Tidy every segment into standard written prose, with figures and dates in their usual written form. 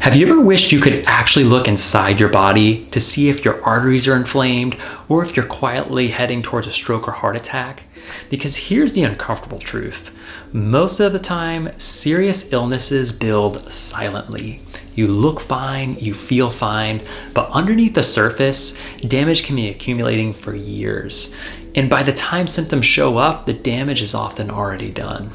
Have you ever wished you could actually look inside your body to see if your arteries are inflamed or if you're quietly heading towards a stroke or heart attack? Because here's the uncomfortable truth. Most of the time, serious illnesses build silently. You look fine, you feel fine, but underneath the surface, damage can be accumulating for years. And by the time symptoms show up, the damage is often already done.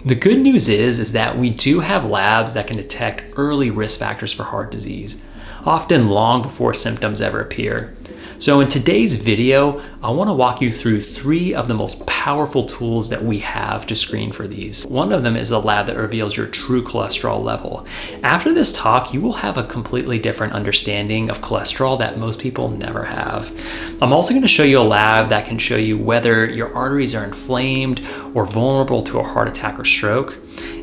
The good news is that we do have labs that can detect early risk factors for heart disease, often long before symptoms ever appear. So in today's video, I want to walk you through 3 of the most powerful tools that we have to screen for these. One of them is a lab that reveals your true cholesterol level. After this talk, you will have a completely different understanding of cholesterol that most people never have. I'm also going to show you a lab that can show you whether your arteries are inflamed or vulnerable to a heart attack or stroke.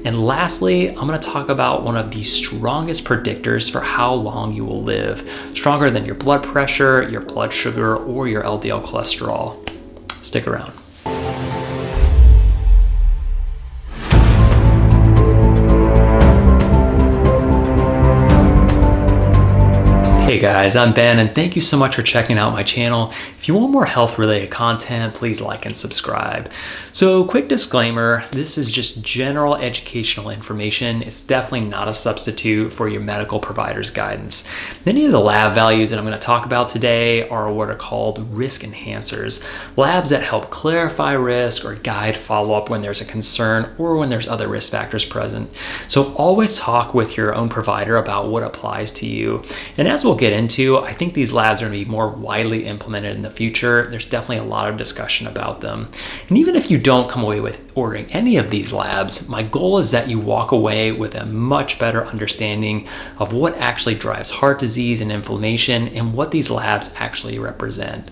And lastly, I'm going to talk about one of the strongest predictors for how long you will live, stronger than your blood pressure, your blood sugar, or your LDL cholesterol. Stick around. Hey guys, I'm Ben and thank you so much for checking out my channel. If you want more health related content, please like and subscribe. So quick disclaimer, this is just general educational information. It's definitely not a substitute for your medical provider's guidance. Many of the lab values that I'm going to talk about today are what are called risk enhancers, labs that help clarify risk or guide follow-up when there's a concern or when there's other risk factors present. So always talk with your own provider about what applies to you. And as we'll get into, I think these labs are going to be more widely implemented in the future. There's definitely a lot of discussion about them. And even if you don't come away with ordering any of these labs, my goal is that you walk away with a much better understanding of what actually drives heart disease and inflammation and what these labs actually represent.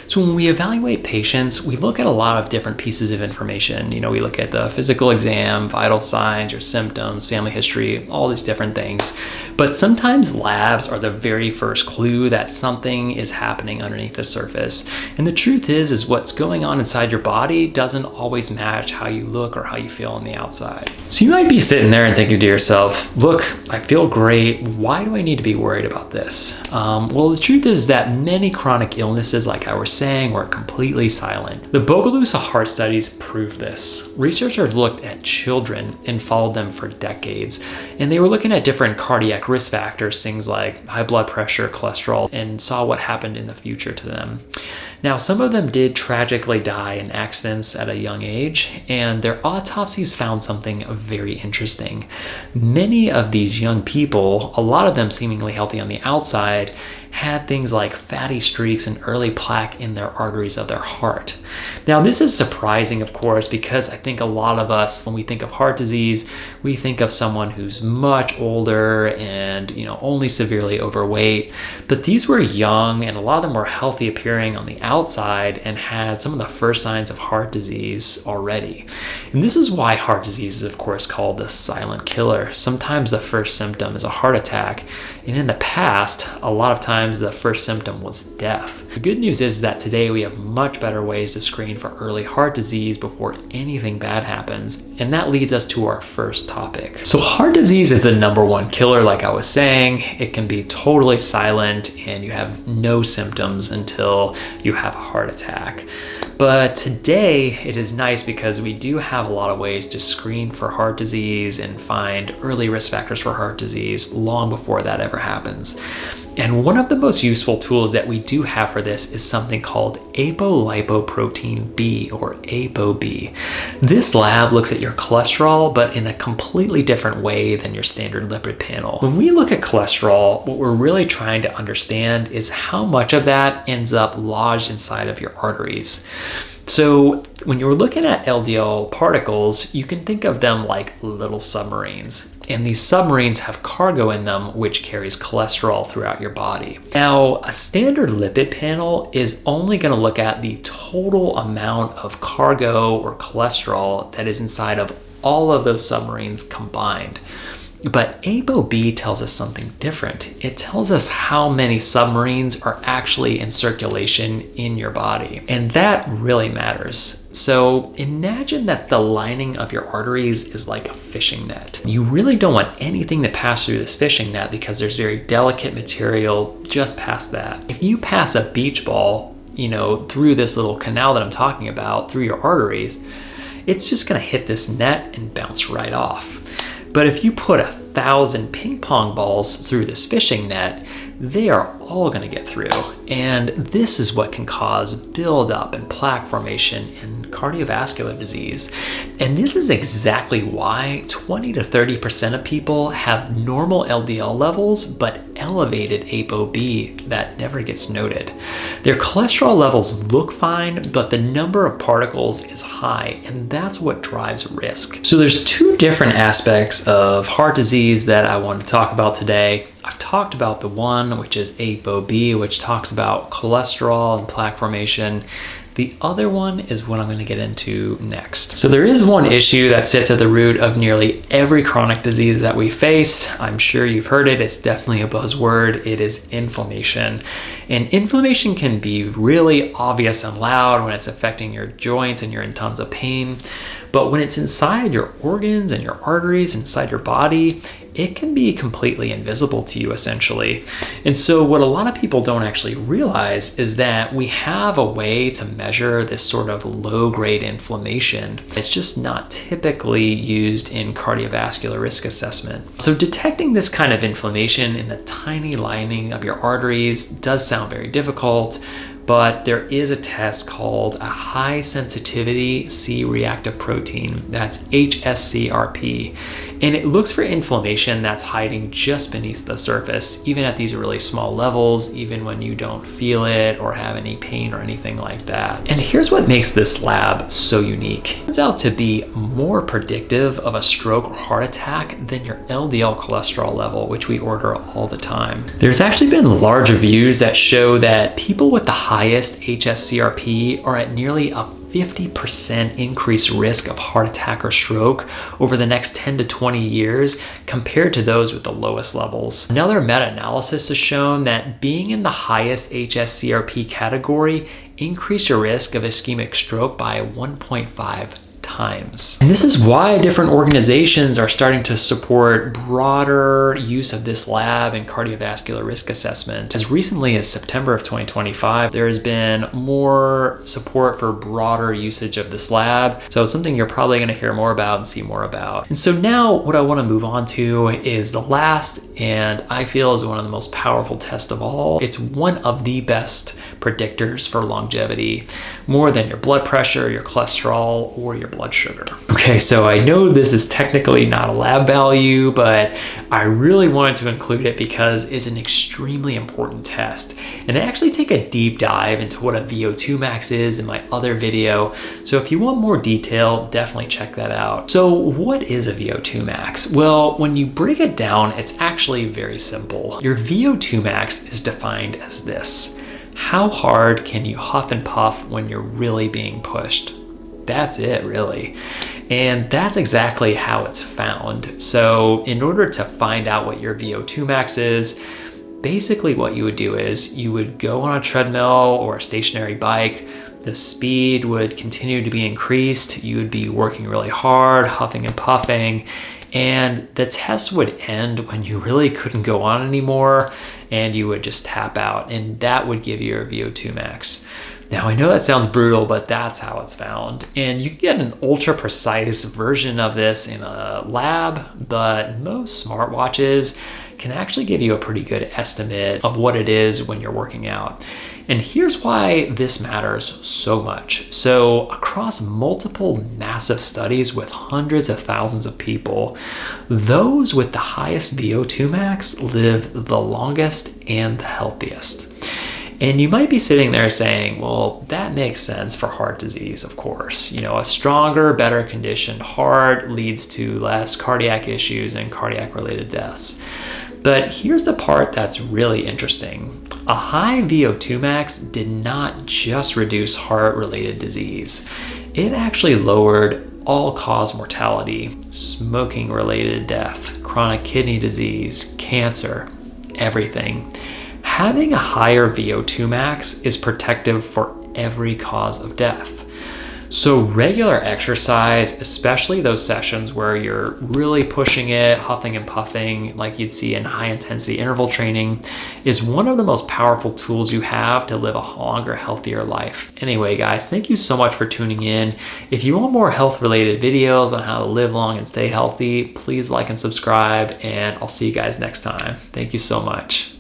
So when we evaluate patients, we look at a lot of different pieces of information. We look at the physical exam, vital signs, your symptoms, family history, all these different things. But sometimes labs are the very first clue that something is happening underneath the surface. And the truth is what's going on inside your body doesn't always match how you look or how you feel on the outside. So you might be sitting there and thinking to yourself, look, I feel great. Why do I need to be worried about this? Well, the truth is that many chronic illnesses, like I was saying, were completely silent. The Bogalusa heart studies prove this. Researchers looked at children and followed them for decades. And they were looking at different cardiac risk factors, things like high blood pressure, cholesterol, and saw what happened in the future to them. Now, some of them did tragically die in accidents at a young age, and their autopsies found something very interesting. Many of these young people, a lot of them seemingly healthy on the outside, had things like fatty streaks and early plaque in their arteries of their heart. Now, this is surprising, of course, because I think a lot of us, when we think of heart disease, we think of someone who's much older and, only severely overweight. But these were young and a lot of them were healthy appearing on the outside and had some of the first signs of heart disease already. And this is why heart disease is, of course, called the silent killer. Sometimes the first symptom is a heart attack. And in the past, a lot of times the first symptom was death. The good news is that today we have much better ways to screen for early heart disease before anything bad happens. And that leads us to our first topic. So heart disease is the #1 killer, like I was saying. It can be totally silent and you have no symptoms until you have a heart attack. But today it is nice because we do have a lot of ways to screen for heart disease and find early risk factors for heart disease long before that ever happens. And one of the most useful tools that we do have for this is something called apolipoprotein B, or ApoB. This lab looks at your cholesterol, but in a completely different way than your standard lipid panel. When we look at cholesterol, what we're really trying to understand is how much of that ends up lodged inside of your arteries. So when you're looking at LDL particles, you can think of them like little submarines. And these submarines have cargo in them, which carries cholesterol throughout your body. Now, a standard lipid panel is only going to look at the total amount of cargo or cholesterol that is inside of all of those submarines combined. But ApoB tells us something different. It tells us how many submarines are actually in circulation in your body. And that really matters. So imagine that the lining of your arteries is like a fishing net. You really don't want anything to pass through this fishing net because there's very delicate material just past that. If you pass a beach ball, through this little canal that I'm talking about, through your arteries, it's just gonna hit this net and bounce right off. But if you put 1,000 ping pong balls through this fishing net, they are all going to get through. And this is what can cause buildup and plaque formation and cardiovascular disease. And this is exactly why 20 to 30% of people have normal LDL levels, but elevated ApoB that never gets noted. Their cholesterol levels look fine, but the number of particles is high, and that's what drives risk. So there's two different aspects of heart disease that I want to talk about today. I've talked about the one, which is ApoB, which talks about cholesterol and plaque formation. The other one is what I'm going to get into next. So there is one issue that sits at the root of nearly every chronic disease that we face. I'm sure you've heard it. It's definitely a buzzword. It is inflammation. And inflammation can be really obvious and loud when it's affecting your joints and you're in tons of pain. But when it's inside your organs and your arteries, inside your body, it can be completely invisible to you, essentially. And so what a lot of people don't actually realize is that we have a way to measure this sort of low-grade inflammation. It's just not typically used in cardiovascular risk assessment. So detecting this kind of inflammation in the tiny lining of your arteries does sound very difficult, but there is a test called a high sensitivity C-reactive protein, that's hsCRP, and it looks for inflammation that's hiding just beneath the surface, even at these really small levels, even when you don't feel it or have any pain or anything like that. And here's what makes this lab so unique. It turns out to be more predictive of a stroke or heart attack than your LDL cholesterol level, which we order all the time. There's actually been large reviews that show that people with the highest hsCRP are at nearly a 50% increased risk of heart attack or stroke over the next 10 to 20 years compared to those with the lowest levels. Another meta-analysis has shown that being in the highest hsCRP category increased your risk of ischemic stroke by 1.5 times. And this is why different organizations are starting to support broader use of this lab in cardiovascular risk assessment. As recently as September of 2025, there has been more support for broader usage of this lab. So it's something you're probably going to hear more about and see more about. And so now what I want to move on to is the last, and I feel is one of the most powerful tests of all. It's one of the best predictors for longevity, more than your blood pressure, your cholesterol, or your blood sugar. Okay, so I know this is technically not a lab value, but I really wanted to include it because it's an extremely important test. And I actually take a deep dive into what a VO2 max is in my other video. So if you want more detail, definitely check that out. So what is a VO2 max? Well, when you break it down, it's actually very simple. Your VO2 max is defined as this: how hard can you huff and puff when you're really being pushed? That's it, really. And that's exactly how it's found. So in order to find out what your VO2 max is, basically what you would do is you would go on a treadmill or a stationary bike. The speed would continue to be increased. You would be working really hard, huffing and puffing, and the test would end when you really couldn't go on anymore and you would just tap out, and that would give you your VO2 max. Now, I know that sounds brutal, but that's how it's found. And you can get an ultra precise version of this in a lab, but most smartwatches can actually give you a pretty good estimate of what it is when you're working out. And here's why this matters so much. So across multiple massive studies with hundreds of thousands of people, those with the highest VO2 max live the longest and the healthiest. And you might be sitting there saying, well, that makes sense for heart disease, of course. You know, a stronger, better conditioned heart leads to less cardiac issues and cardiac related deaths. But here's the part that's really interesting. A high VO2 max did not just reduce heart-related disease. It actually lowered all-cause mortality, smoking-related death, chronic kidney disease, cancer, everything. Having a higher VO2 max is protective for every cause of death. So regular exercise, especially those sessions where you're really pushing it, huffing and puffing like you'd see in high intensity interval training, is one of the most powerful tools you have to live a longer, healthier life. Anyway, guys, thank you so much for tuning in. If you want more health related videos on how to live long and stay healthy, please like and subscribe, and I'll see you guys next time. Thank you so much.